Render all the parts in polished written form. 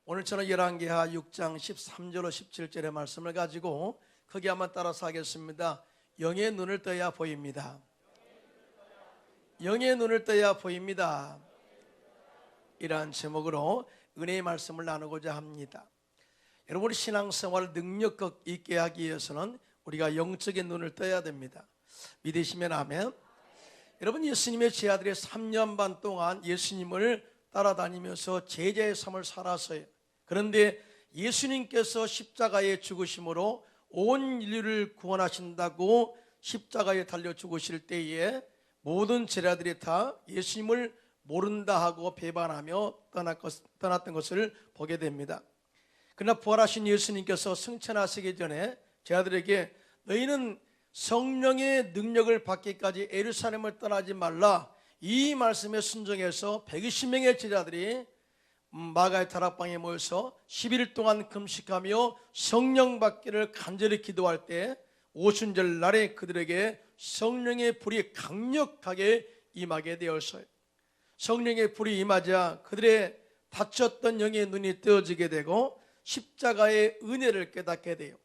오늘 저는 열왕기하 6장 13절로 17절의 말씀을 가지고 거기 한번 따라서 하겠습니다. 영의 눈을 떠야 보입니다. 영의 눈을 떠야 보입니다. 이러한 제목으로 은혜의 말씀을 나누고자 합니다. 여러분, 신앙생활을 능력 있게 하기 위해서는 우리가 영적인 눈을 떠야 됩니다. 믿으시면 아멘. 여러분, 예수님의 제자들이 3년 반 동안 예수님을 따라다니면서 제자의 삶을 살았어요. 그런데 예수님께서 십자가에 죽으심으로 온 인류를 구원하신다고 십자가에 달려 죽으실 때에 모든 제자들이 다 예수님을 모른다 하고 배반하며 떠났던 것을 보게 됩니다. 그러나 부활하신 예수님께서 승천하시기 전에 제자들에게 너희는 성령의 능력을 받기까지 예루살렘을 떠나지 말라, 이 말씀에 순종해서 120명의 제자들이 마가의 다락방에 모여서 10일 동안 금식하며 성령 받기를 간절히 기도할 때 오순절 날에 그들에게 성령의 불이 강력하게 임하게 되었어요. 성령의 불이 임하자 그들의 닫혔던 영의 눈이 뜨어지게 되고 십자가의 은혜를 깨닫게 돼요.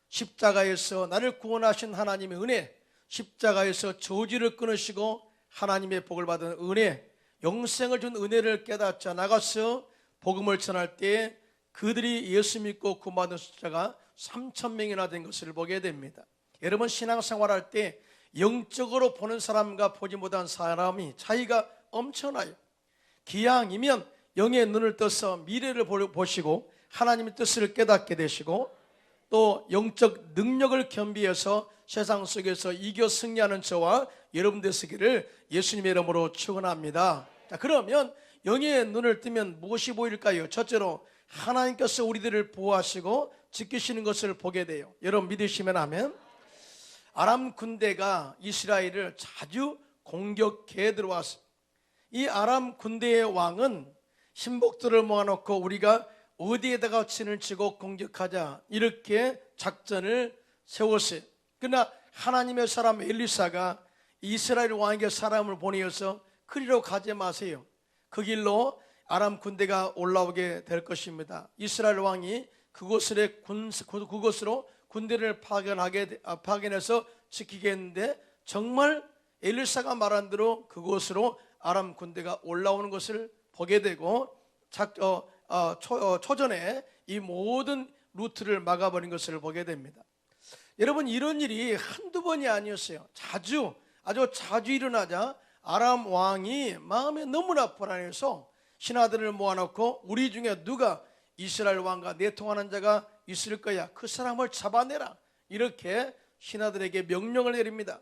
십자가에서 나를 구원하신 하나님의 은혜, 십자가에서 저주를 끊으시고 하나님의 복을 받은 은혜, 영생을 준 은혜를 깨닫자 나가서 복음을 전할 때 그들이 예수 믿고 구원받은 숫자가 3,000명이나 된 것을 보게 됩니다. 여러분, 신앙생활할 때 영적으로 보는 사람과 보지 못한 사람이 차이가 엄청나요. 기왕이면 영의 눈을 떠서 미래를 보시고 하나님의 뜻을 깨닫게 되시고 또 영적 능력을 겸비해서 세상 속에서 이겨 승리하는 저와 여러분 되시기를 예수님의 이름으로 축원합니다. 자, 그러면 영의 눈을 뜨면 무엇이 보일까요? 첫째로 하나님께서 우리들을 보호하시고 지키시는 것을 보게 돼요. 여러분 믿으시면 아멘. 아람 군대가 이스라엘을 자주 공격해 들어왔어요. 이 아람 군대의 왕은 신복들을 모아놓고 우리가 어디에다가 진을 치고 공격하자 이렇게 작전을 세웠어요. 그러나 하나님의 사람 엘리사가 이스라엘 왕에게 사람을 보내어서 그리로 가지 마세요, 그 길로 아람 군대가 올라오게 될 것입니다. 이스라엘 왕이 그곳으로 군대를 파견해서 지키겠는데 정말 엘리사가 말한 대로 그곳으로 아람 군대가 올라오는 것을 보게 되고 초전에 이 모든 루트를 막아버린 것을 보게 됩니다. 여러분, 이런 일이 한두 번이 아니었어요. 아주 자주 일어나자 아람 왕이 마음에 너무나 불안해서 신하들을 모아놓고 우리 중에 누가 이스라엘 왕과 내통하는 자가 있을 거야, 그 사람을 잡아내라, 이렇게 신하들에게 명령을 내립니다.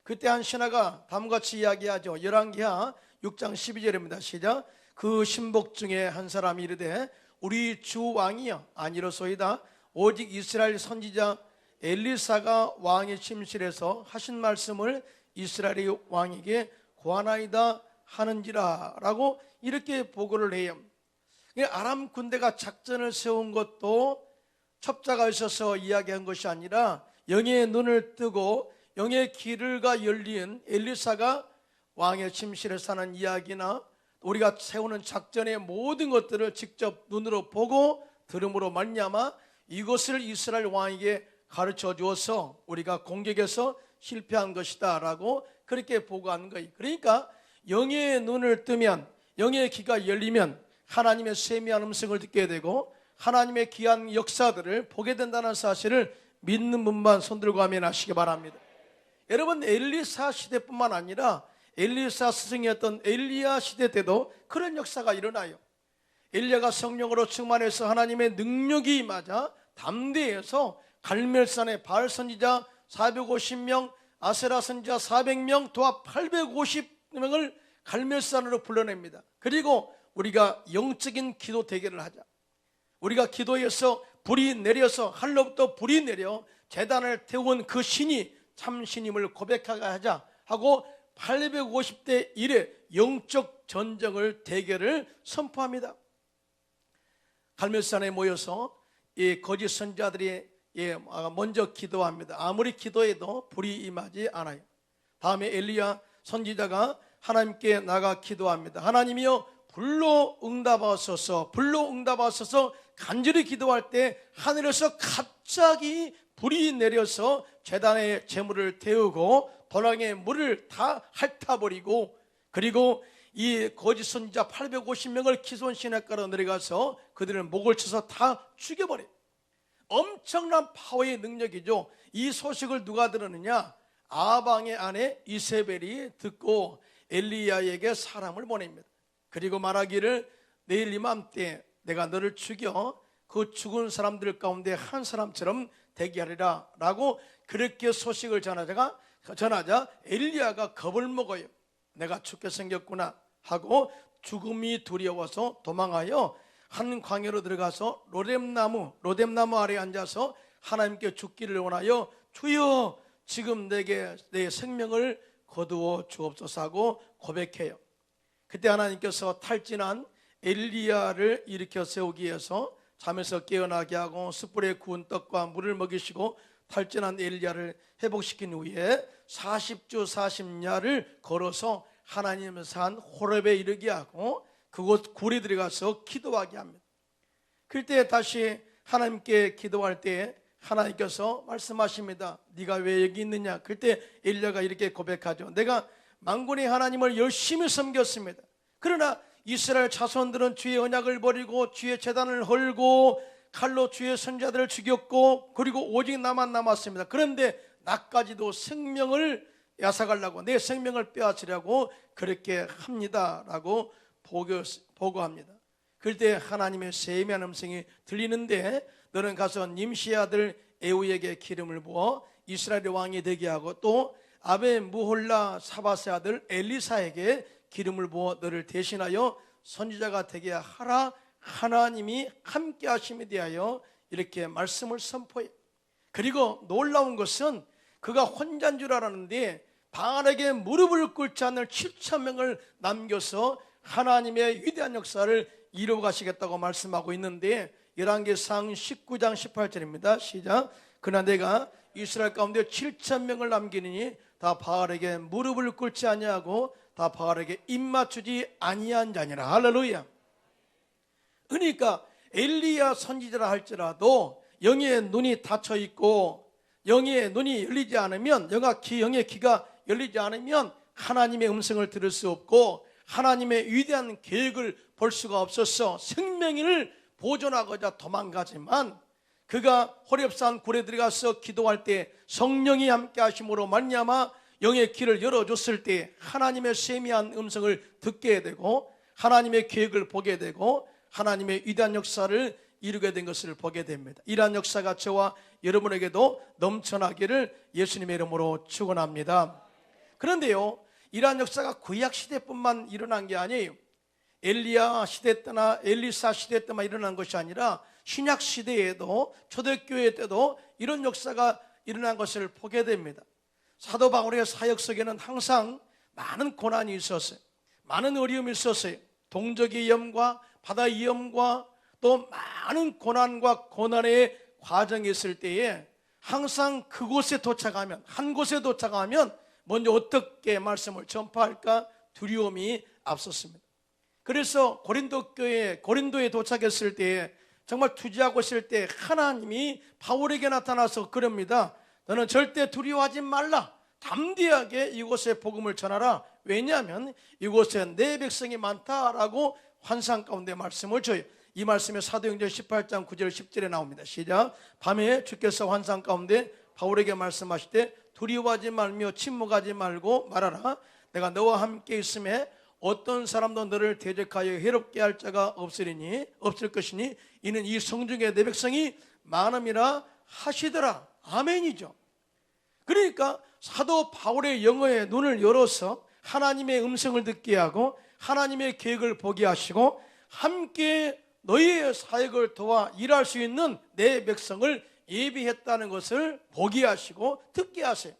그때 한 신하가 다음같이 이야기하죠. 열왕기하 6장 12절입니다. 시작. 그 신복 중에 한 사람이 이르되 우리 주 왕이여 아니로소이다. 오직 이스라엘 선지자 엘리사가 왕의 침실에서 하신 말씀을 이스라엘의 왕에게 고하나이다 하는지라 라고 이렇게 보고를 해요. 아람 군대가 작전을 세운 것도 첩자가 있어서 이야기한 것이 아니라 영의 눈을 뜨고 영의 길을가 열린 엘리사가 왕의 침실에서 하는 이야기나 우리가 세우는 작전의 모든 것들을 직접 눈으로 보고 들음으로 말미암아 이것을 이스라엘 왕에게 가르쳐 주어서 우리가 공격에서 실패한 것이다 라고 그렇게 보고한 거예요. 그러니까 영의 눈을 뜨면, 영의 귀가 열리면 하나님의 세미한 음성을 듣게 되고 하나님의 귀한 역사들을 보게 된다는 사실을 믿는 분만 손들고 아멘 하시기 바랍니다. 여러분, 엘리사 시대뿐만 아니라 엘리사 스승이었던 엘리야 시대 때도 그런 역사가 일어나요. 엘리야가 성령으로 충만해서 하나님의 능력이 임하자 담대해서 갈멜산의 바알 선지자 450명, 아세라 선지자 400명, 도합 850명을 갈멜산으로 불러냅니다. 그리고 우리가 영적인 기도 대결을 하자. 우리가 기도해서 불이 내려서 하늘로부터 불이 내려 제단을 태운 그 신이 참 신임을 고백하게 하자 하고 850대 1의 영적 전쟁을 대결을 선포합니다. 갈멜산에 모여서 이 거짓 선지자들이 먼저 기도합니다. 아무리 기도해도 불이 임하지 않아요. 다음에 엘리야 선지자가 하나님께 나가 기도합니다. 하나님이여 불로 응답하소서, 불로 응답하소서 간절히 기도할 때 하늘에서 갑자기 불이 내려서 제단의 제물을 태우고 도랑의 물을 다 핥아버리고, 그리고 이 거짓 선지자 850명을 기손 시냇가로 내려가서 그들을 목을 쳐서 다 죽여버려요. 엄청난 파워의 능력이죠. 이 소식을 누가 들었느냐? 아방의 아내 이세벨이 듣고 엘리야에게 사람을 보냅니다. 그리고 말하기를 내일 이맘때 내가 너를 죽여 그 죽은 사람들 가운데 한 사람처럼 되게 하리라 라고 그렇게 소식을 전하자 엘리야가 겁을 먹어요. 내가 죽게 생겼구나 하고 죽음이 두려워서 도망하여 한 광야로 들어가서 로뎀나무 아래에 앉아서 하나님께 죽기를 원하여 주여 지금 내게 내 생명을 거두어 주옵소서 하고 고백해요. 그때 하나님께서 탈진한 엘리야를 일으켜 세우기 위해서 잠에서 깨어나게 하고 숯불에 구운 떡과 물을 먹이시고 탈진한 엘리야를 회복시킨 후에 40주 40야를 걸어서 하나님의 산 호렙에 이르게 하고 그곳 굴에 들어가서 기도하게 합니다. 그때 다시 하나님께 기도할 때 하나님께서 말씀하십니다. 네가 왜 여기 있느냐? 그때 엘리야가 이렇게 고백하죠. 내가 만군의 하나님을 열심히 섬겼습니다. 그러나 이스라엘 자손들은 주의 언약을 버리고 주의 제단을 헐고 칼로 주의 선자들을 죽였고 그리고 오직 나만 남았습니다. 그런데 나까지도 생명을 야삭하려고 내 생명을 빼앗으려고 그렇게 합니다 라고 보고합니다. 그럴 때 하나님의 세미한 음성이 들리는데 너는 가서 님시의 아들 에우에게 기름을 부어 이스라엘의 왕이 되게 하고 또 아베 무홀라 사바스의 아들 엘리사에게 기름을 부어 너를 대신하여 선지자가 되게 하라. 하나님이 함께 하심에 대하여 이렇게 말씀을 선포해. 그리고 놀라운 것은 그가 혼자인 줄 알았는데 바알에게 무릎을 꿇지 않을 7,000명을 남겨서 하나님의 위대한 역사를 이루어 가시겠다고 말씀하고 있는데 열왕기상 19장 18절입니다 시작. 그러나 내가 이스라엘 가운데 7,000명을 남기니 다 바알에게 무릎을 꿇지 아니하고 다 바알에게 입맞추지 아니한 자니라. 할렐루야. 그러니까 엘리야 선지자라 할지라도 영의 눈이 닫혀 있고 영의 눈이 열리지 않으면 영의 귀가 열리지 않으면 하나님의 음성을 들을 수 없고 하나님의 위대한 계획을 볼 수가 없어서 생명을 보존하고자 도망가지만 그가 호렙산 굴에 들어가서 기도할 때 성령이 함께 하심으로 말미암아 영의 귀를 열어줬을 때 하나님의 세미한 음성을 듣게 되고 하나님의 계획을 보게 되고 하나님의 위대한 역사를 이루게 된 것을 보게 됩니다. 이러한 역사가 저와 여러분에게도 넘쳐나기를 예수님의 이름으로 축원합니다. 그런데요, 이러한 역사가 구약 시대뿐만 일어난 게 아니에요. 엘리야 시대 때나 엘리사 시대 때만 일어난 것이 아니라 신약 시대에도 초대교회 때도 이런 역사가 일어난 것을 보게 됩니다. 사도 바울의 사역 속에는 항상 많은 고난이 있었어요. 많은 어려움이 있었어요. 동족의 위험과 바다의 위험과 또 많은 고난과 고난의 과정이 있을 때에 항상 그곳에 도착하면 한 곳에 도착하면 먼저 어떻게 말씀을 전파할까 두려움이 앞섰습니다. 그래서 고린도에 도착했을 때 정말 투지하고 있을 때 하나님이 바울에게 나타나서 그럽니다. 너는 절대 두려워하지 말라. 담대하게 이곳에 복음을 전하라. 왜냐하면 이곳에 내 백성이 많다라고 환상 가운데 말씀을 줘요. 이 말씀이 사도행전 18장 9절 10절에 나옵니다. 시작. 밤에 주께서 환상 가운데 바울에게 말씀하실 때 두려워하지 말며 침묵하지 말고 말하라. 내가 너와 함께 있음에 어떤 사람도 너를 대적하여 해롭게 할 자가 없을 것이니 이는 이 성중에 내 백성이 많음이라 하시더라. 아멘이죠. 그러니까 사도 바울의 영어의 눈을 열어서 하나님의 음성을 듣게 하고 하나님의 계획을 보게 하시고 함께 너희의 사역을 도와 일할 수 있는 내 백성을 예비했다는 것을 보게 하시고 듣게 하세요.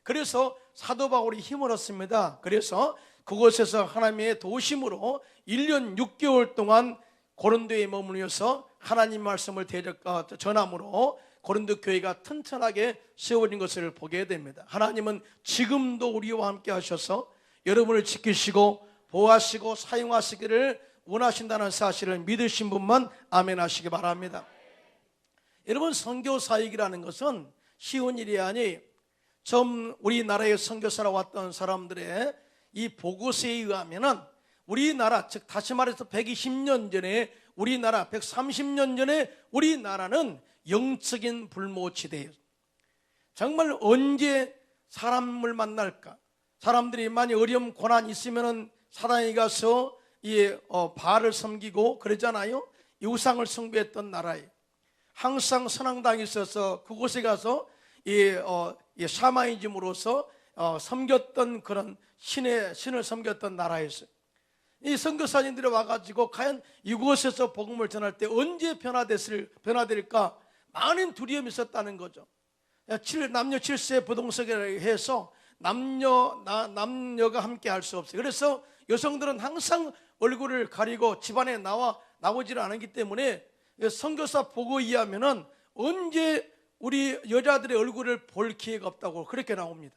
그래서 사도 바울이 힘을 얻습니다. 그래서 그곳에서 하나님의 도심으로 1년 6개월 동안 고린도에 머물면서 하나님 말씀을 전함으로 고린도 교회가 튼튼하게 세워진 것을 보게 됩니다. 하나님은 지금도 우리와 함께 하셔서 여러분을 지키시고 보호하시고 사용하시기를 원하신다는 사실을 믿으신 분만 아멘 하시기 바랍니다. 여러분, 선교 사역이라는 것은 쉬운 일이 아니, 처음 우리나라에 선교사로 왔던 사람들의 이 보고서에 의하면은 우리나라, 즉 다시 말해서 120년 전에 우리나라, 130년 전에 우리나라는 영적인 불모지대예요. 정말 언제 사람을 만날까? 사람들이 많이 어려움 고난이 있으면은 사단이 가서 바알을 섬기고 그러잖아요. 이 우상을 숭배했던 나라에 항상 선앙당이 있어서 그곳에 가서 샤머니즘으로서 섬겼던 그런 신을 섬겼던 나라였어요. 이 선교사님들이 와가지고 과연 이곳에서 복음을 전할 때 언제 변화될까 많은 두려움이 있었다는 거죠. 남녀 7세 부동석이라고 해서 남녀가 함께 할 수 없어요. 그래서 여성들은 항상 얼굴을 가리고 집안에 나오질 않기 때문에 선교사 보고에 의하면은 언제 우리 여자들의 얼굴을 볼 기회가 없다고 그렇게 나옵니다.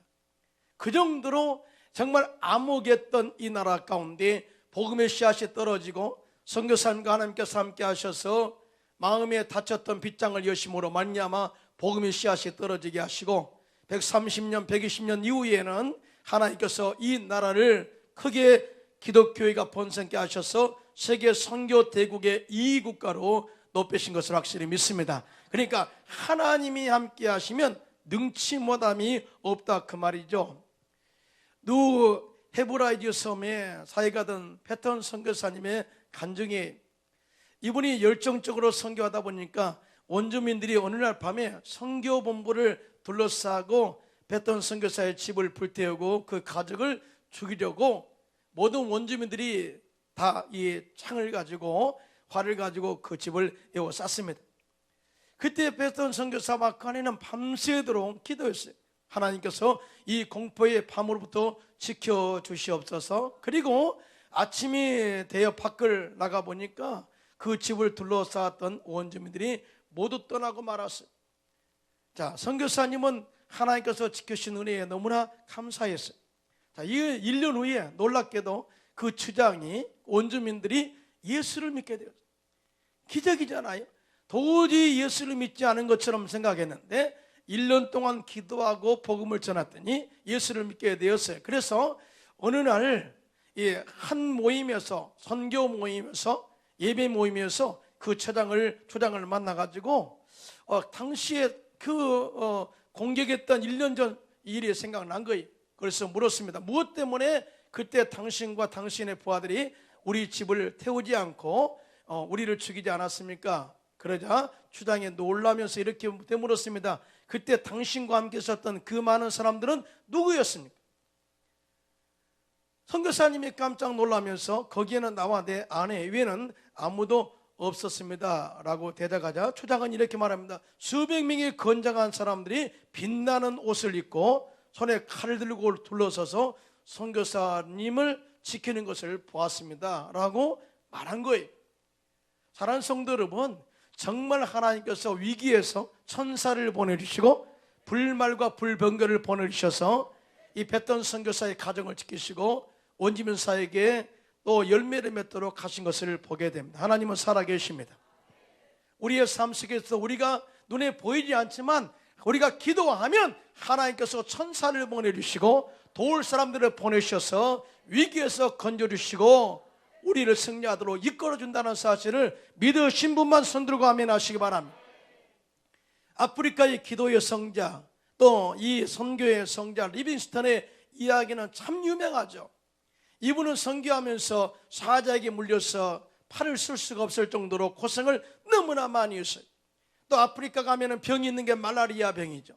그 정도로 정말 암흑했던 이 나라 가운데 복음의 씨앗이 떨어지고 선교사님과 하나님께서 함께 하셔서 마음에 닫혔던 빗장을 여심으로 말미암아 복음의 씨앗이 떨어지게 하시고 130년, 120년 이후에는 하나님께서 이 나라를 크게 기독교회가 번성케 하셔서 세계 선교 대국의 2위 국가로 높이신 것을 확실히 믿습니다. 그러니까 하나님이 함께 하시면 능치 못함이 없다 그 말이죠. 누 헤브라이드 섬에 사역하던 패턴 선교사님의 간증이, 이분이 열정적으로 선교하다 보니까 원주민들이 어느 날 밤에 선교본부를 둘러싸고 패턴 선교사의 집을 불태우고 그 가족을 죽이려고 모든 원주민들이 다 이 창을 가지고 활을 가지고 그 집을 에워쌌습니다. 그때 패턴 선교사 막간에는 밤새도록 기도했어요. 하나님께서 이 공포의 밤으로부터 지켜주시옵소서. 그리고 아침이 되어 밖을 나가보니까 그 집을 둘러싸았던 원주민들이 모두 떠나고 말았어요. 자, 선교사님은 하나님께서 지켜주신 은혜에 너무나 감사했어요. 자, 이 1년 후에 놀랍게도 그 주장이 원주민들이 예수를 믿게 되었어요. 기적이잖아요. 도저히 예수를 믿지 않은 것처럼 생각했는데 1년 동안 기도하고 복음을 전했더니 예수를 믿게 되었어요. 그래서 어느 날 한 모임에서, 선교 모임에서, 예배 모임에서 그 초장을 만나가지고 당시에 공격했던 1년 전 일이 생각난 거예요. 그래서 물었습니다. 무엇 때문에 그때 당신과 당신의 부하들이 우리 집을 태우지 않고 우리를 죽이지 않았습니까? 그러자 주장에 놀라면서 이렇게 되물었습니다. 그때 당신과 함께 있었던 그 많은 사람들은 누구였습니까? 선교사님이 깜짝 놀라면서 거기에는 나와 내 아내 외에는 아무도 없었습니다 라고 대답하자 주장은 이렇게 말합니다. 수백 명의 건장한 사람들이 빛나는 옷을 입고 손에 칼을 들고 둘러서서 선교사님을 지키는 것을 보았습니다 라고 말한 거예요. 사랑하는 성도 여러분, 정말 하나님께서 위기에서 천사를 보내주시고 불말과 불병거를 보내주셔서 이 뱃던 선교사의 가정을 지키시고 원주민 사에게 또 열매를 맺도록 하신 것을 보게 됩니다. 하나님은 살아계십니다. 우리의 삶 속에서 우리가 눈에 보이지 않지만 우리가 기도하면 하나님께서 천사를 보내주시고 도울 사람들을 보내셔서 위기에서 건져주시고 우리를 승리하도록 이끌어준다는 사실을 믿으신 분만 손들고 아멘 하시기 바랍니다. 아프리카의 기도의 성자, 또 이 선교의 성자 리빙스턴의 이야기는 참 유명하죠. 이분은 선교하면서 사자에게 물려서 팔을 쓸 수가 없을 정도로 고생을 너무나 많이 했어요. 또 아프리카 가면은 병이 있는 게 말라리아 병이죠.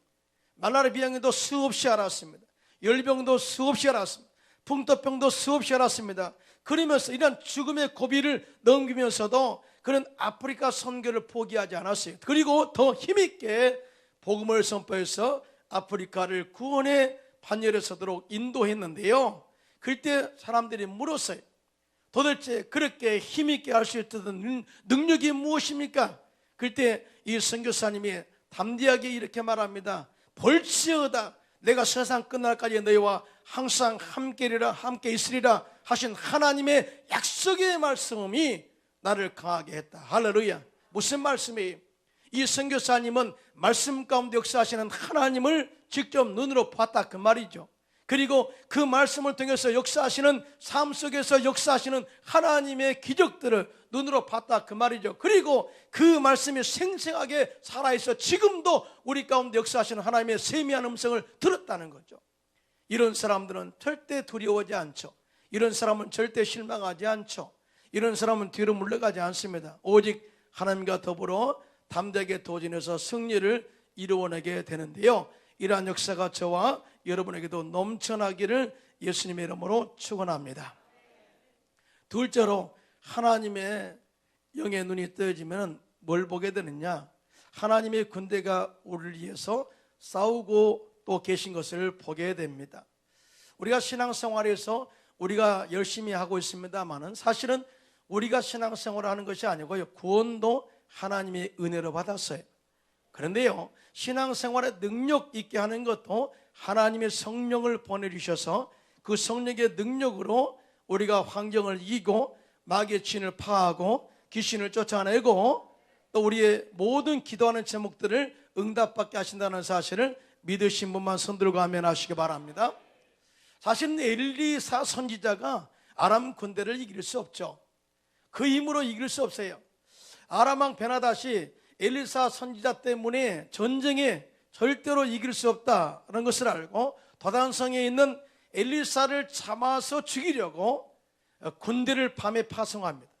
말라리아 병도 수없이 알았습니다. 열병도 수없이 알았습니다. 풍토병도 수없이 알았습니다. 그러면서 이런 죽음의 고비를 넘기면서도 그런 아프리카 선교를 포기하지 않았어요. 그리고 더 힘있게 복음을 선포해서 아프리카를 구원의 반열에 서도록 인도했는데요. 그때 사람들이 물었어요. 도대체 그렇게 힘있게 할 수 있던 능력이 무엇입니까? 그때 이 선교사님이 담대하게 이렇게 말합니다. 볼지어다 내가 세상 끝날까지 너희와 항상 함께 있으리라 하신 하나님의 약속의 말씀이 나를 강하게 했다. 할렐루야. 무슨 말씀이에요? 이 선교사님은 말씀 가운데 역사하시는 하나님을 직접 눈으로 봤다 그 말이죠. 그리고 그 말씀을 통해서 역사하시는 삶 속에서 역사하시는 하나님의 기적들을 눈으로 봤다 그 말이죠. 그리고 그 말씀이 생생하게 살아있어 지금도 우리 가운데 역사하시는 하나님의 세미한 음성을 들었다는 거죠. 이런 사람들은 절대 두려워하지 않죠. 이런 사람은 절대 실망하지 않죠. 이런 사람은 뒤로 물러가지 않습니다. 오직 하나님과 더불어 담대하게 도전해서 승리를 이루어내게 되는데요, 이러한 역사가 저와 여러분에게도 넘쳐나기를 예수님의 이름으로 축원합니다. 둘째로, 하나님의 영의 눈이 뜨여지면 뭘 보게 되느냐? 하나님의 군대가 우리를 위해서 싸우고 또 계신 것을 보게 됩니다. 우리가 신앙생활에서 우리가 열심히 하고 있습니다만은 사실은 우리가 신앙생활을 하는 것이 아니고요, 구원도 하나님의 은혜로 받았어요. 그런데요, 신앙생활에 능력 있게 하는 것도 하나님의 성령을 보내주셔서 그 성령의 능력으로 우리가 환경을 이기고 마귀의 진을 파하고 귀신을 쫓아내고 또 우리의 모든 기도하는 제목들을 응답받게 하신다는 사실을 믿으신 분만 손들고 아멘 하시기 바랍니다. 사실은 엘리사 선지자가 아람 군대를 이길 수 없죠. 그 힘으로 이길 수 없어요. 아람 왕 베나닷이 엘리사 선지자 때문에 전쟁에 절대로 이길 수 없다는 것을 알고 도단성에 있는 엘리사를 잡아서 죽이려고 군대를 밤에 파송합니다.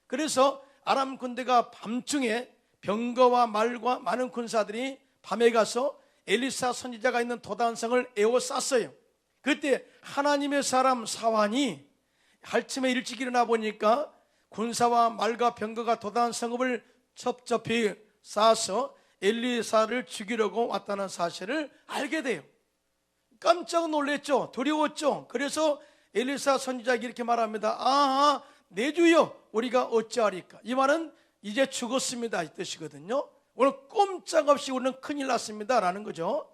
그래서 아람 군대가 밤중에 병거와 말과 많은 군사들이 밤에 가서 엘리사 선지자가 있는 도단성을 에워쌌어요. 그때 하나님의 사람 사환이 할쯤에 일찍 일어나 보니까 군사와 말과 병거가 도단성읍을 첩첩히 쌓아서 엘리사를 죽이려고 왔다는 사실을 알게 돼요. 깜짝 놀랐죠. 두려웠죠. 그래서 엘리사 선지자에게 이렇게 말합니다. 아하, 내 주여, 우리가 어찌하리까? 이 말은 이제 죽었습니다 이 뜻이거든요. 오늘 꼼짝없이 우리는 큰일 났습니다 라는 거죠.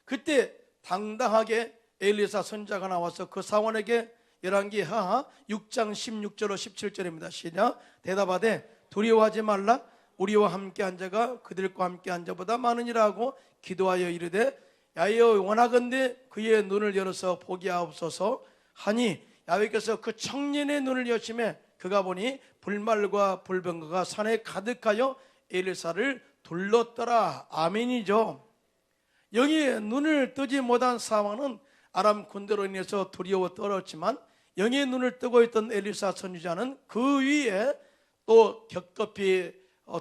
그때 당당하게 엘리사 선지자가 나와서 그 사원에게 열왕기하 6장 16절로 17절입니다. 시작. 대답하되 두려워하지 말라. 우리와 함께 한 자가 그들과 함께 한 자보다 많으니라 하고 기도하여 이르되 야여 원하건대 그의 눈을 열어서 보게 하옵소서 하니 야훼께서 그 청년의 눈을 여심해 그가 보니 불말과 불병거가 산에 가득하여 엘리사를 둘렀더라. 아멘이죠. 영의 눈을 뜨지 못한 사망은 아람 군대로 인해서 두려워 떨었지만 영의 눈을 뜨고 있던 엘리사 선지자는 그 위에 또 겹겹이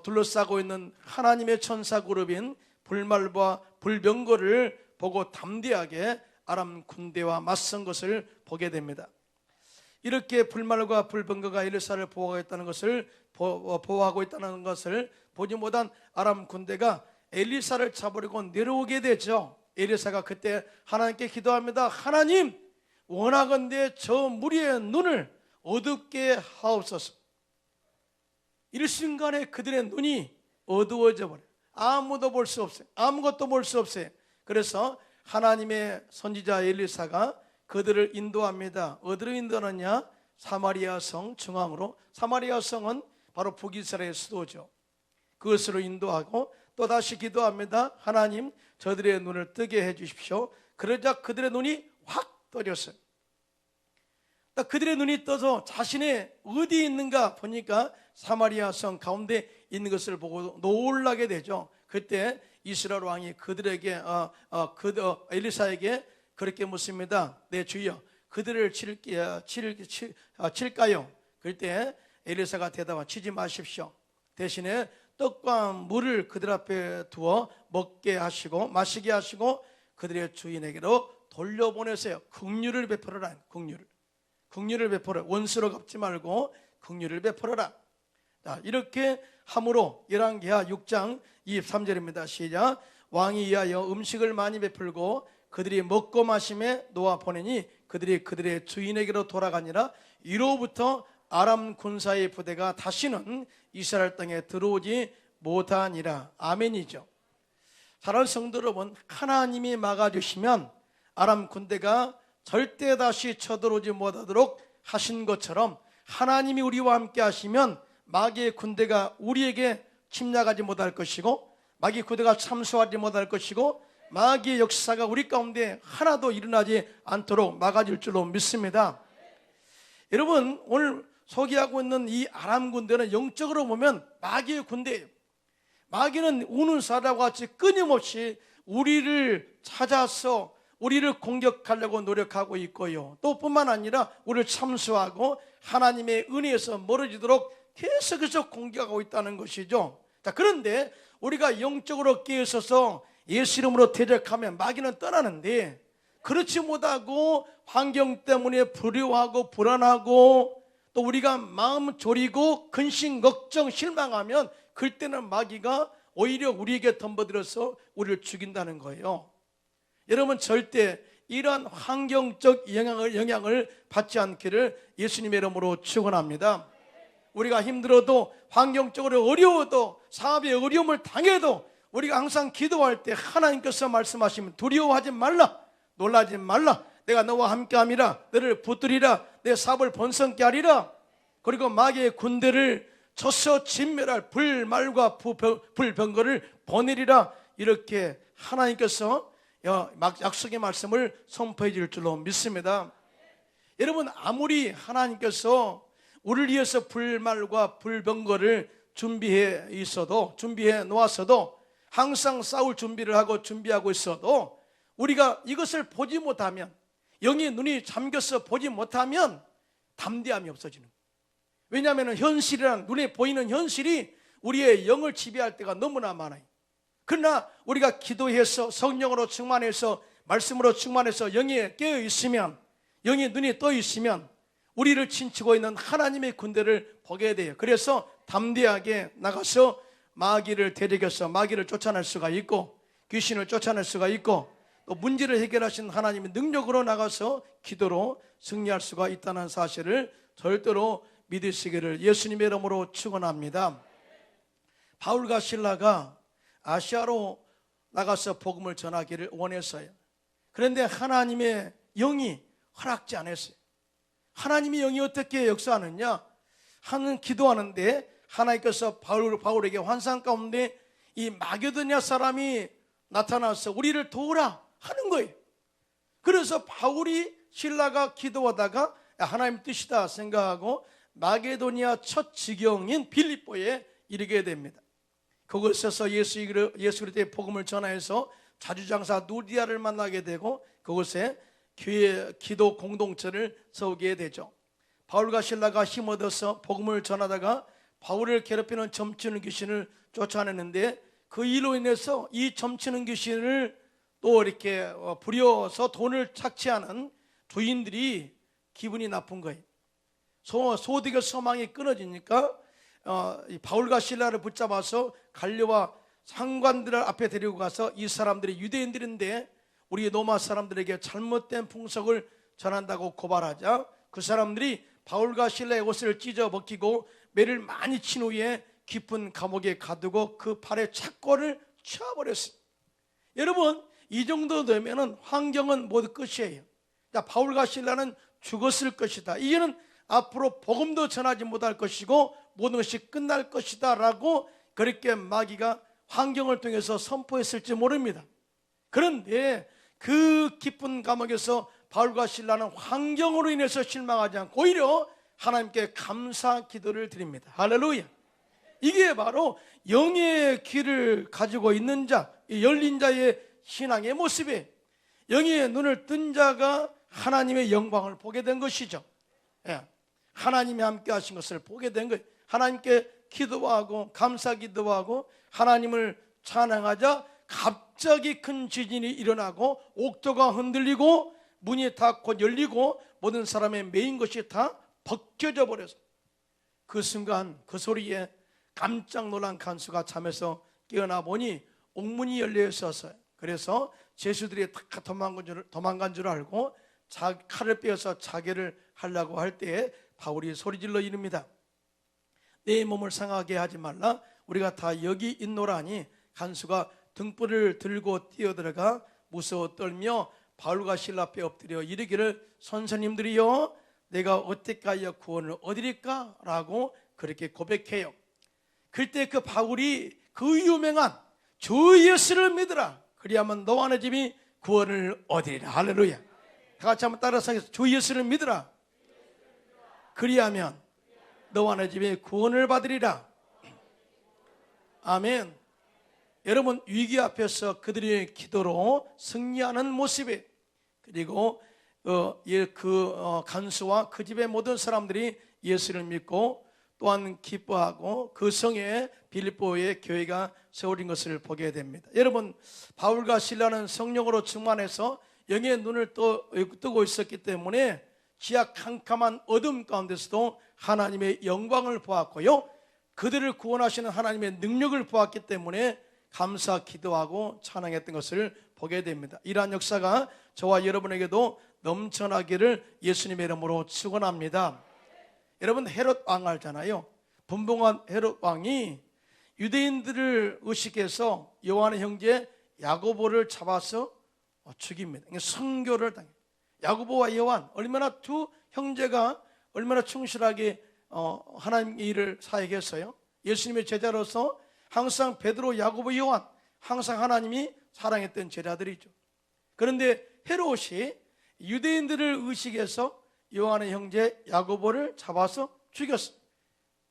둘러싸고 있는 하나님의 천사 그룹인 불말과 불병거를 보고 담대하게 아람 군대와 맞선 것을 보게 됩니다. 이렇게 불말과 불병거가 엘리사를 보호하고 있다는 것을 보지 못한 아람 군대가 엘리사를 잡으려고 내려오게 되죠. 엘리사가 그때 하나님께 기도합니다. 하나님, 원하건대 저 무리의 눈을 어둡게 하옵소서. 일순간에 그들의 눈이 어두워져 버려요. 아무도 볼 수 없어요. 아무것도 볼 수 없어요. 그래서 하나님의 선지자 엘리사가 그들을 인도합니다. 어디로 인도하느냐? 사마리아 성 중앙으로. 사마리아 성은 바로 북이스라엘 수도죠. 그것으로 인도하고 또다시 기도합니다. 하나님, 저들의 눈을 뜨게 해주십시오. 그러자 그들의 눈이 확 떠졌어요. 그들의 눈이 떠서 자신이 어디 있는가 보니까 사마리아 성 가운데 있는 것을 보고 놀라게 되죠. 그때 이스라엘 왕이 그들에게 엘리사에게 그렇게 묻습니다. 내 주여, 그들을 칠까요? 그럴 때 엘리사가 대답하 치지 마십시오. 대신에 떡과 물을 그들 앞에 두어 먹게 하시고 마시게 하시고 그들의 주인에게로 돌려보내세요. 긍휼을 베풀어라. 긍휼을 베풀어. 원수로 갚지 말고 긍휼을 베풀어라. 자, 이렇게 함으로 열왕기하 6장 23절입니다. 시작. 왕이 이하여 음식을 많이 베풀고 그들이 먹고 마심에 놓아 보내니 그들이 그들의 주인에게로 돌아가니라. 이로부터 아람 군사의 부대가 다시는 이스라엘 땅에 들어오지 못하니라. 아멘이죠. 사랑하는 성도 여러분, 하나님이 막아주시면 아람 군대가 절대 다시 쳐들어오지 못하도록 하신 것처럼 하나님이 우리와 함께 하시면 마귀의 군대가 우리에게 침략하지 못할 것이고, 마귀의 군대가 참수하지 못할 것이고, 마귀의 역사가 우리 가운데 하나도 일어나지 않도록 막아줄 줄로 믿습니다. 여러분, 오늘 소개하고 있는 이 아람 군대는 영적으로 보면 마귀의 군대예요. 마귀는 우는 사자와 같이 끊임없이 우리를 찾아서 우리를 공격하려고 노력하고 있고요, 또 뿐만 아니라 우리를 참수하고 하나님의 은혜에서 멀어지도록 계속해서 공격하고 있다는 것이죠. 자, 그런데 우리가 영적으로 깨어서서 예수 이름으로 대적하면 마귀는 떠나는데, 그렇지 못하고 환경 때문에 두려워하고 불안하고 또 우리가 마음 졸이고 근심 걱정 실망하면 그때는 마귀가 오히려 우리에게 덤벼들어서 우리를 죽인다는 거예요. 여러분, 절대 이러한 환경적 영향을 받지 않기를 예수님의 이름으로 축원합니다. 우리가 힘들어도, 환경적으로 어려워도, 사업에 어려움을 당해도 우리가 항상 기도할 때 하나님께서 말씀하시면 두려워하지 말라, 놀라지 말라, 내가 너와 함께함이라, 너를 붙들리라, 내 사업을 번성케 하리라, 그리고 마귀의 군대를 쳐서 진멸할 불말과 불병거를 보내리라, 이렇게 하나님께서 약속의 말씀을 선포해 줄 줄로 믿습니다. 여러분, 아무리 하나님께서 우리를 위해서 불말과 불병거를 준비해 놓았어도, 항상 싸울 준비를 하고 준비하고 있어도 우리가 이것을 보지 못하면, 영의 눈이 잠겨서 보지 못하면 담대함이 없어지는 거예요. 왜냐하면 현실이란, 눈에 보이는 현실이 우리의 영을 지배할 때가 너무나 많아요. 그러나 우리가 기도해서 성령으로 충만해서 말씀으로 충만해서 영에 깨어 있으면, 영의 눈이 떠 있으면 우리를 친치고 있는 하나님의 군대를 보게 돼요. 그래서 담대하게 나가서 마귀를 대적해서 마귀를 쫓아낼 수가 있고, 귀신을 쫓아낼 수가 있고, 또 문제를 해결하신 하나님의 능력으로 나가서 기도로 승리할 수가 있다는 사실을 절대로 믿으시기를 예수님의 이름으로 축원합니다. 바울과 실라가 아시아로 나가서 복음을 전하기를 원했어요. 그런데 하나님의 영이 허락지 않았어요. 하나님의 영이 어떻게 역사하느냐, 하는 기도하는데 하나님께서 바울에게 환상 가운데 이 마게도냐 사람이 나타나서 우리를 도우라 하는 거예요. 그래서 바울이 신라가 기도하다가 하나님 뜻이다 생각하고 마게도니아 첫 지경인 빌립보에 이르게 됩니다. 그곳에서 예수 그리스도의 복음을 전하여서 자주장사 누디아를 만나게 되고 그곳에 교회 기도 공동체를 세우게 되죠. 바울과 신라가 힘 얻어서 복음을 전하다가 바울을 괴롭히는 점치는 귀신을 쫓아내는데, 그 일로 인해서 이 점치는 귀신을 또 이렇게 부려서 돈을 착취하는 주인들이 기분이 나쁜 거예요. 소득의 소망이 끊어지니까 바울과 신라를 붙잡아서 갈려와 상관들 앞에 데리고 가서 이 사람들이 유대인들인데 우리 로마 사람들에게 잘못된 풍속을 전한다고 고발하자, 그 사람들이 바울과 신라의 옷을 찢어 벗기고 매를 많이 친 후에 깊은 감옥에 가두고 그 팔에 착고를 쳐버렸어요. 여러분, 이 정도 되면 환경은 모두 끝이에요. 바울과 신라는 죽었을 것이다, 이제는 앞으로 복음도 전하지 못할 것이고 모든 것이 끝날 것이다 라고 그렇게 마귀가 환경을 통해서 선포했을지 모릅니다. 그런데 그 깊은 감옥에서 바울과 신라는 환경으로 인해서 실망하지 않고 오히려 하나님께 감사 기도를 드립니다. 할렐루야. 이게 바로 영의 귀를 가지고 있는 자, 열린 자의 신앙의 모습이에요. 영의 눈을 뜬 자가 하나님의 영광을 보게 된 것이죠. 하나님이 함께 하신 것을 보게 된 거예요. 하나님께 기도하고 감사 기도하고 하나님을 찬양하자 갑자기 큰 지진이 일어나고 옥토가 흔들리고 문이 다 곧 열리고 모든 사람의 메인 것이 다 벗겨져 버렸어요. 그 순간 그 소리에 깜짝 놀란 간수가 잠에서 깨어나 보니 옥문이 열려 있었어요. 그래서 죄수들이 다 도망간 줄 알고 칼을 빼어서 자결을 하려고 할 때에 바울이 소리질러 이릅니다. 내 몸을 상하게 하지 말라, 우리가 다 여기 있노라니. 간수가 등불을 들고 뛰어들어가 무서워 떨며 바울과 실라 앞에 엎드려 이르기를 선생님들이여 내가 어떻게 하여 구원을 얻으리까? 라고 그렇게 고백해요. 그때 그 바울이 그 유명한 주 예수를 믿으라 그리하면 너와 내 집이 구원을 얻으리라. 할렐루야. 다 같이 한번 따라서 하겠습니다. 주 예수를 믿으라 그리하면 너와 내 집이 구원을 받으리라. 아멘. 여러분, 위기 앞에서 그들의 기도로 승리하는 모습에, 그리고 간수와 그 집의 모든 사람들이 예수를 믿고 또한 기뻐하고 그 성에 빌립보의 교회가 세워진 것을 보게 됩니다. 여러분, 바울과 실라는 성령으로 충만해서 영의 눈을 뜨고 있었기 때문에 지하 캄캄한 어둠 가운데서도 하나님의 영광을 보았고요, 그들을 구원하시는 하나님의 능력을 보았기 때문에 감사 기도하고 찬양했던 것을 보게 됩니다. 이러한 역사가 저와 여러분에게도 넘쳐나기를 예수님의 이름으로 축원합니다. 여러분, 헤롯 왕 알잖아요. 분봉한 헤롯 왕이 유대인들을 의식해서 요한의 형제 야고보를 잡아서 죽입니다. 성교를 당해요. 야고보와 요한, 얼마나 두 형제가 얼마나 충실하게 하나님 일을 사역했어요. 예수님의 제자로서 항상 베드로, 야고보, 요한, 항상 하나님이 사랑했던 제자들이죠. 그런데 헤롯이 유대인들을 의식해서 요한의 형제 야고보를 잡아서 죽였어요.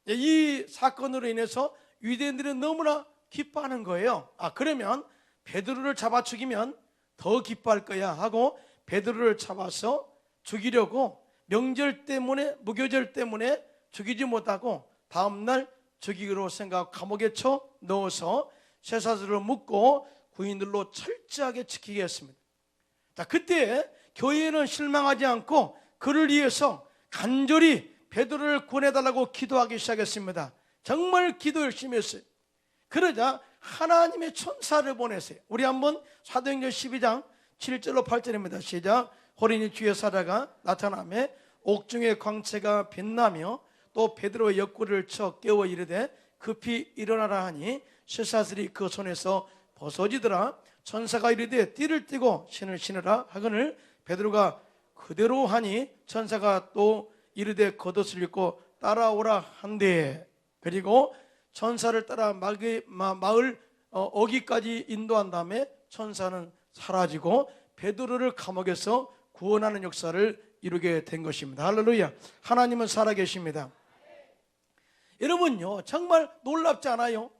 이 사건으로 인해서 유대인들은 너무나 기뻐하는 거예요. 그러면 베드로를 잡아 죽이면 더 기뻐할 거야 하고 베드로를 잡아서 죽이려고 명절 때문에, 무교절 때문에 죽이지 못하고 다음날 죽이기로 생각하고 감옥에 쳐 넣어서 쇠사슬을 묶고 구인들로 철저하게 지키게 했습니다. 자, 그때 교회는 실망하지 않고 그를 위해서 간절히 베드로를 구원해달라고 기도하기 시작했습니다. 정말 기도 열심히 했어요. 그러자 하나님의 천사를 보내세요. 우리 한번 사도행전 12장 7절로 8절입니다. 시작. 호련히 주의 사자가 나타나매 옥중의 광채가 빛나며 또 베드로의 옆구리를 쳐 깨워 이르되 급히 일어나라 하니 쇠사슬이 그 손에서 벗어지더라. 천사가 이르되 띠를 띠고 신을 신으라 하거늘 베드로가 그대로 하니 천사가 또 이르되 겉옷을 입고 따라오라 한대. 그리고 천사를 따라 마을 어기까지 인도한 다음에 천사는 사라지고 베드로를 감옥에서 구원하는 역사를 이루게 된 것입니다. 할렐루야. 하나님은 살아계십니다. 여러분요, 정말 놀랍지 않아요?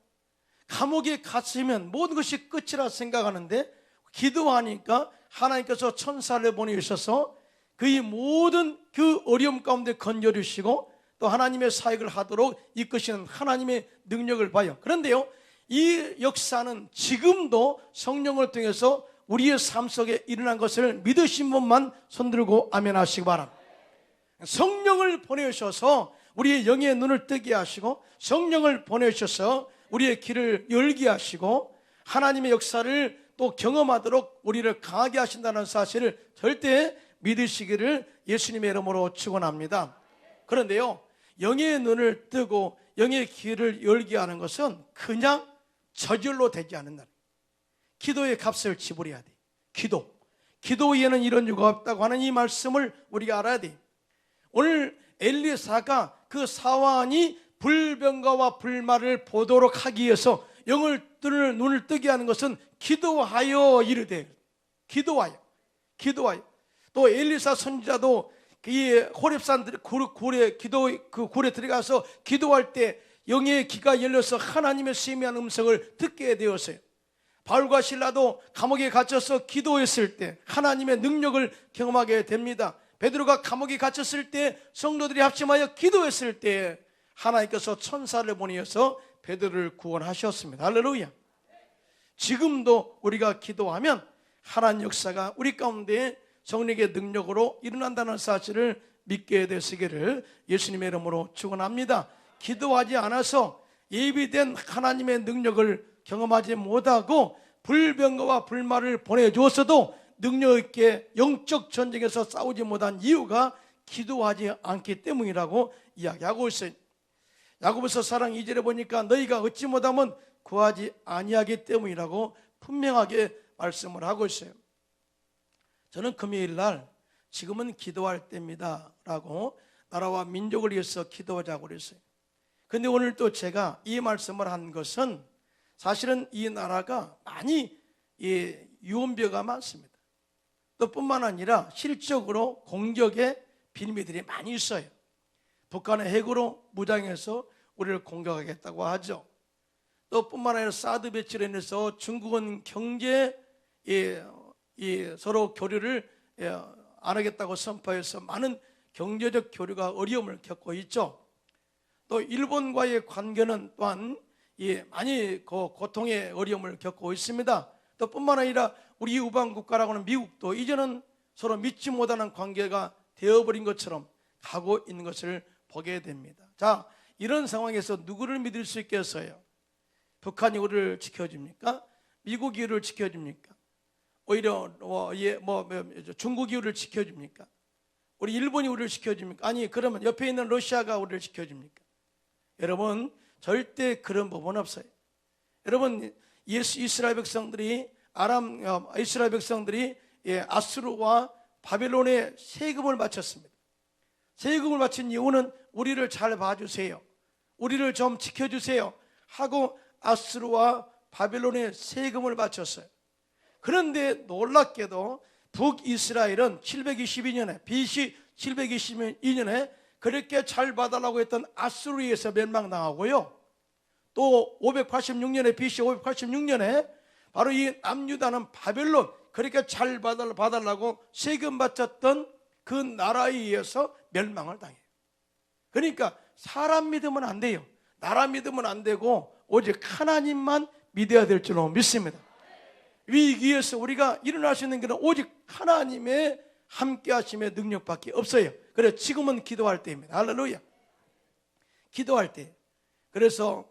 감옥에 갇히면 모든 것이 끝이라 생각하는데 기도하니까 하나님께서 천사를 보내주셔서 그의 모든 그 어려움 가운데 건져주시고 또 하나님의 사역을 하도록 이끄시는 하나님의 능력을 봐요. 그런데요, 이 역사는 지금도 성령을 통해서 우리의 삶 속에 일어난 것을 믿으신 분만 손들고 아멘 하시기 바랍니다. 성령을 보내셔서 우리의 영의 눈을 뜨게 하시고 성령을 보내셔서 우리의 길을 열게 하시고 하나님의 역사를 또 경험하도록 우리를 강하게 하신다는 사실을 절대 믿으시기를 예수님의 이름으로 축원합니다. 그런데요, 영의 눈을 뜨고 영의 길을 열게 하는 것은 그냥 저절로 되지 않는 날. 기도의 값을 지불해야 돼. 기도 외에는 이런 이유가 없다고 하는 이 말씀을 우리가 알아야 돼. 오늘 엘리사가 그 사환이 불병거와 불말을 보도록 하기 위해서 눈을 뜨게 하는 것은 기도하여 이르되, 기도하여. 또 엘리사 선지자도 이 호렙산 굴에 들어가서 기도할 때 영의 귀가 열려서 하나님의 세미한 음성을 듣게 되었어요. 바울과 실라도 감옥에 갇혀서 기도했을 때 하나님의 능력을 경험하게 됩니다. 베드로가 감옥에 갇혔을 때 성도들이 합심하여 기도했을 때 하나님께서 천사를 보내어서 베드로를 구원하셨습니다. 할렐루야. 지금도 우리가 기도하면 하나님 역사가 우리 가운데 성령의 능력으로 일어난다는 사실을 믿게 되시기를 예수님의 이름으로 축원합니다. 기도하지 않아서 예비된 하나님의 능력을 경험하지 못하고 불병거와 불말을 보내주었어도 능력 있게 영적 전쟁에서 싸우지 못한 이유가 기도하지 않기 때문이라고 이야기하고 있어요. 야고보서 4장 2절에 보니까 너희가 얻지 못하면 구하지 아니하기 때문이라고 분명하게 말씀을 하고 있어요. 저는 금요일 날 지금은 기도할 때입니다 라고 나라와 민족을 위해서 기도하자고 그랬어요. 근데 오늘 또 제가 이 말씀을 한 것은 사실은 이 나라가 많이 유언비어가 많습니다. 또 뿐만 아니라 실적으로 공격의 빌미들이 많이 있어요. 북한의 핵으로 무장해서 우리를 공격하겠다고 하죠. 또 뿐만 아니라 사드 배치로 인해서 중국은 경제 서로 교류를 안 하겠다고 선포해서 많은 경제적 교류가 어려움을 겪고 있죠. 또 일본과의 관계는 또한 많이 고통의 어려움을 겪고 있습니다. 또 뿐만 아니라 우리 우방 국가라고 하는 미국도 이제는 서로 믿지 못하는 관계가 되어버린 것처럼 가고 있는 것을 보게 됩니다. 자, 이런 상황에서 누구를 믿을 수 있겠어요? 북한이 우리를 지켜줍니까? 미국이 우리를 지켜줍니까? 오히려 중국이 우리를 지켜줍니까? 우리 일본이 우리를 지켜줍니까? 아니, 그러면 옆에 있는 러시아가 우리를 지켜줍니까? 여러분, 절대 그런 부분 없어요. 여러분, 이스라엘 백성들이 아수르와 바벨론에 세금을 바쳤습니다. 세금을 바친 이유는 우리를 잘 봐주세요, 우리를 좀 지켜주세요 하고 아수르와 바벨론에 세금을 바쳤어요. 그런데 놀랍게도 북이스라엘은 722년에 BC 722년에 그렇게 잘 봐달라고 했던 아수르에 의해서 멸망당하고요, 또 586년에 BC 586년에 바로 이 남유다는 바벨론 그렇게 잘 봐달라고 세금 바쳤던 그 나라에 의해서 멸망을 당해요. 그러니까 사람 믿으면 안 돼요. 나라 믿으면 안 되고 오직 하나님만 믿어야 될 줄로 믿습니다. 위기에서 우리가 일어날 수 있는 것은 오직 하나님의 함께 하심의 능력밖에 없어요. 그래서 지금은 기도할 때입니다. 할렐루야. 기도할 때. 그래서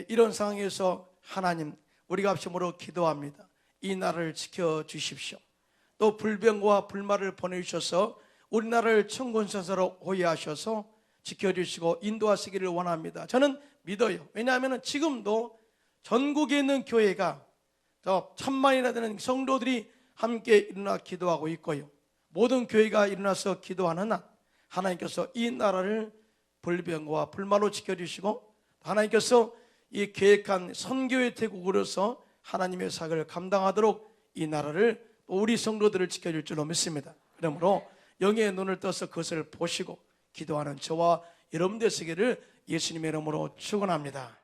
이런 상황에서 하나님, 우리가 합심으로 기도합니다. 이 나라를 지켜주십시오. 또 불병과 불말을 보내주셔서 우리나라를 천군천사로 호위하셔서 지켜주시고 인도하시기를 원합니다. 저는 믿어요. 왜냐하면 지금도 전국에 있는 교회가 1000만이나 되는 성도들이 함께 일어나 기도하고 있고요, 모든 교회가 일어나서 기도하는 한 하나님께서 이 나라를 불병과 불말로 지켜주시고 하나님께서 이 계획한 선교의 태국으로서 하나님의 사역을 감당하도록 이 나라를 또 우리 성도들을 지켜줄 줄로 믿습니다. 그러므로 영의 눈을 떠서 그것을 보시고 기도하는 저와 여러분들 되시기를 예수님의 이름으로 축원합니다.